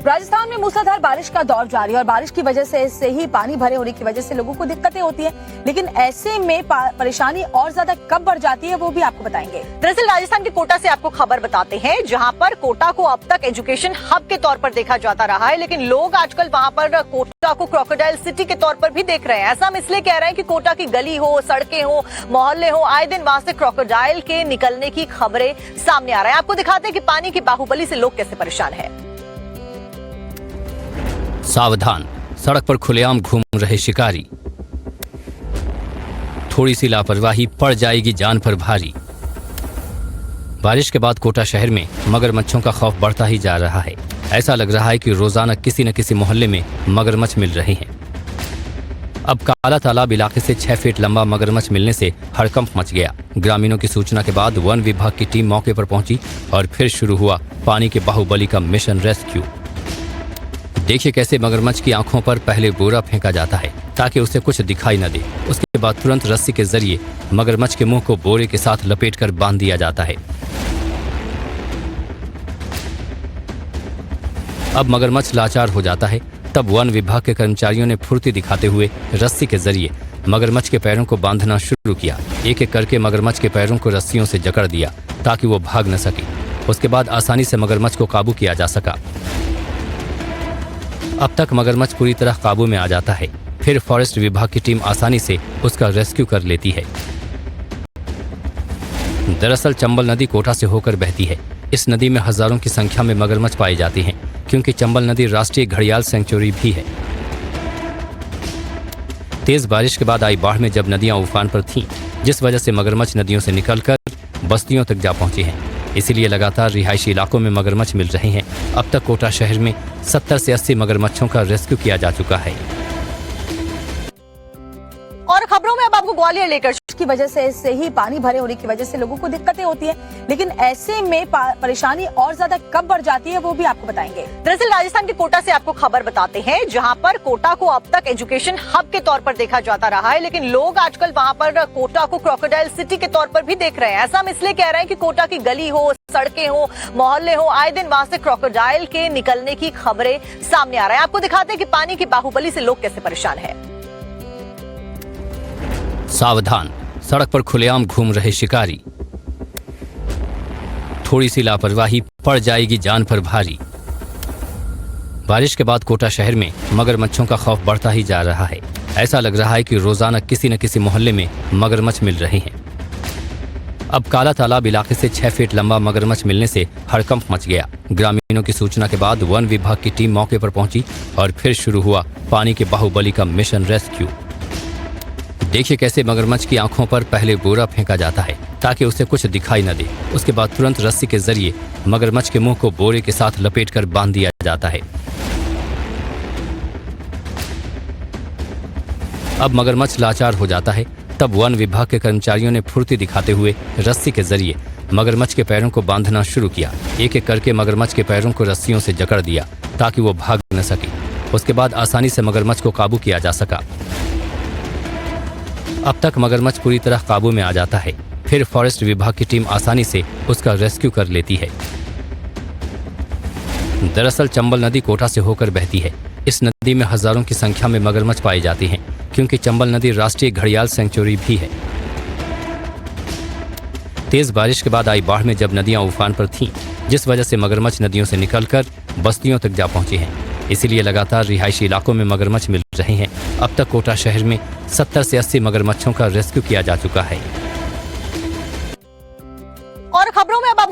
राजस्थान में मूसलाधार बारिश का दौर जारी है और बारिश की वजह से ही पानी भरे होने की वजह से लोगों को दिक्कतें होती हैं। लेकिन ऐसे में परेशानी और ज्यादा कब बढ़ जाती है वो भी आपको बताएंगे। दरअसल राजस्थान के कोटा से आपको खबर बताते हैं, जहां पर कोटा को अब तक एजुकेशन हब के तौर पर देखा जाता रहा है, लेकिन लोग आजकल वहां पर कोटा को क्रोकोडाइल सिटी के तौर पर भी देख रहे हैं। ऐसा हम इसलिए कह रहे हैं कि कोटा की गली हो, सड़कें हो, मोहल्ले हो, आए दिन वहां से क्रोकोडाइल के निकलने की खबरें सामने आ रही है। आपको दिखाते हैं कि पानी की बाहुबली से लोग कैसे परेशान है। सावधान, सड़क पर खुलेआम घूम रहे शिकारी, थोड़ी सी लापरवाही पड़ जाएगी जान पर भारी। बारिश के बाद कोटा शहर में मगरमच्छों का खौफ बढ़ता ही जा रहा है। ऐसा लग रहा है कि रोजाना किसी न किसी मोहल्ले में मगरमच्छ मिल रहे हैं। अब काला तालाब इलाके से 6 फीट लंबा मगरमच्छ मिलने से हड़कंप मच गया। ग्रामीणों की सूचना के बाद वन विभाग की टीम मौके पर पहुंची और फिर शुरू हुआ पानी के बाहुबली का मिशन रेस्क्यू। देखिए कैसे मगरमच्छ की आंखों पर पहले बोरा फेंका जाता है ताकि उसे कुछ दिखाई न दे। उसके बाद तुरंत रस्सी के जरिए मगरमच्छ के मुंह को बोरे के साथ लपेटकर बांध दिया जाता है। अब मगरमच्छ लाचार हो जाता है। तब वन विभाग के कर्मचारियों ने फुर्ती दिखाते हुए रस्सी के जरिए मगरमच्छ के पैरों को बांधना शुरू किया। एक एक करके मगरमच्छ के पैरों को रस्सियों से जकड़ दिया ताकि वो भाग न सके। उसके बाद आसानी से मगरमच्छ को काबू किया जा सका। अब तक मगरमच्छ पूरी तरह काबू में आ जाता है। फिर फॉरेस्ट विभाग की टीम आसानी से उसका रेस्क्यू कर लेती है। दरअसल चंबल नदी कोटा से होकर बहती है। इस नदी में हजारों की संख्या में मगरमच्छ पाए जाते हैं, क्योंकि चंबल नदी राष्ट्रीय घड़ियाल सेंचुरी भी है। तेज बारिश के बाद आई बाढ़ में जब नदियां उफान पर थीं, जिस वजह से मगरमच्छ नदियों से निकलकर बस्तियों तक जा पहुंचे हैं। इसीलिए लगातार रिहायशी इलाकों में मगरमच्छ मिल रहे हैं। अब तक कोटा शहर में 70 से 80 मगरमच्छों का रेस्क्यू किया जा चुका है। और खबरों में अब आपको ग्वालियर लेकर की वजह से ही पानी भरे होने की वजह से लोगों को दिक्कतें होती हैं। लेकिन ऐसे में परेशानी और ज्यादा कब बढ़ जाती है वो भी आपको बताएंगे। दरअसल राजस्थान के कोटा से आपको खबर बताते हैं, जहां पर कोटा को अब तक एजुकेशन हब के तौर पर देखा जाता रहा है, लेकिन लोग आजकल वहां पर कोटा को क्रोकोडाइल सिटी के तौर पर भी देख रहे हैं। ऐसा हम इसलिए कह रहे हैं कि कोटा की गली हो, सड़कें हो, मोहल्ले हो, आए दिन वहां से क्रोकोडाइल के निकलने की खबरें सामने आ रही है। आपको दिखाते हैं कि पानी की बाहुबली से लोग कैसे परेशान है। सावधान, सड़क पर खुलेआम घूम रहे शिकारी, थोड़ी सी लापरवाही पड़ जाएगी जान पर भारी। बारिश के बाद कोटा शहर में मगरमच्छों का खौफ बढ़ता ही जा रहा है। ऐसा लग रहा है कि रोजाना किसी न किसी मोहल्ले में मगरमच्छ मिल रहे हैं। अब काला तालाब इलाके से 6 फीट लंबा मगरमच्छ मिलने से हड़कंप मच गया। ग्रामीणों की सूचना के बाद वन विभाग की टीम मौके पर पहुंची और फिर शुरू हुआ पानी के बाहुबली का मिशन रेस्क्यू। देखिए कैसे मगरमच्छ की आंखों पर पहले बोरा फेंका जाता है ताकि उसे कुछ दिखाई न दे। उसके बाद तुरंत रस्सी के जरिए मगरमच्छ के मुंह को बोरे के साथ लपेटकर बांध दिया जाता है। अब मगरमच्छ लाचार हो जाता है। तब वन विभाग के कर्मचारियों ने फुर्ती दिखाते हुए रस्सी के जरिए मगरमच्छ के पैरों को बांधना शुरू किया। एक एक करके मगरमच्छ के पैरों को रस्सियों से जकड़ दिया ताकि वो भाग न सके। उसके बाद आसानी से मगरमच्छ को काबू किया जा सका। अब तक मगरमच्छ पूरी तरह काबू में आ जाता है। फिर फॉरेस्ट विभाग की टीम आसानी से उसका रेस्क्यू कर लेती है। दरअसल चंबल नदी कोटा से होकर बहती है। इस नदी में हजारों की संख्या में मगरमच्छ पाए जाते हैं, क्योंकि चंबल नदी राष्ट्रीय घड़ियाल सेंचुरी भी है। तेज बारिश के बाद आई बाढ़ में जब नदियां उफान पर थीं, जिस वजह से मगरमच्छ नदियों से निकलकर बस्तियों तक जा पहुंचे हैं। इसीलिए लगातार रिहायशी इलाकों में मगरमच्छ मिल रहे हैं। अब तक कोटा शहर में 70 से 80 मगरमच्छों का रेस्क्यू किया जा चुका है। और खबरों में अब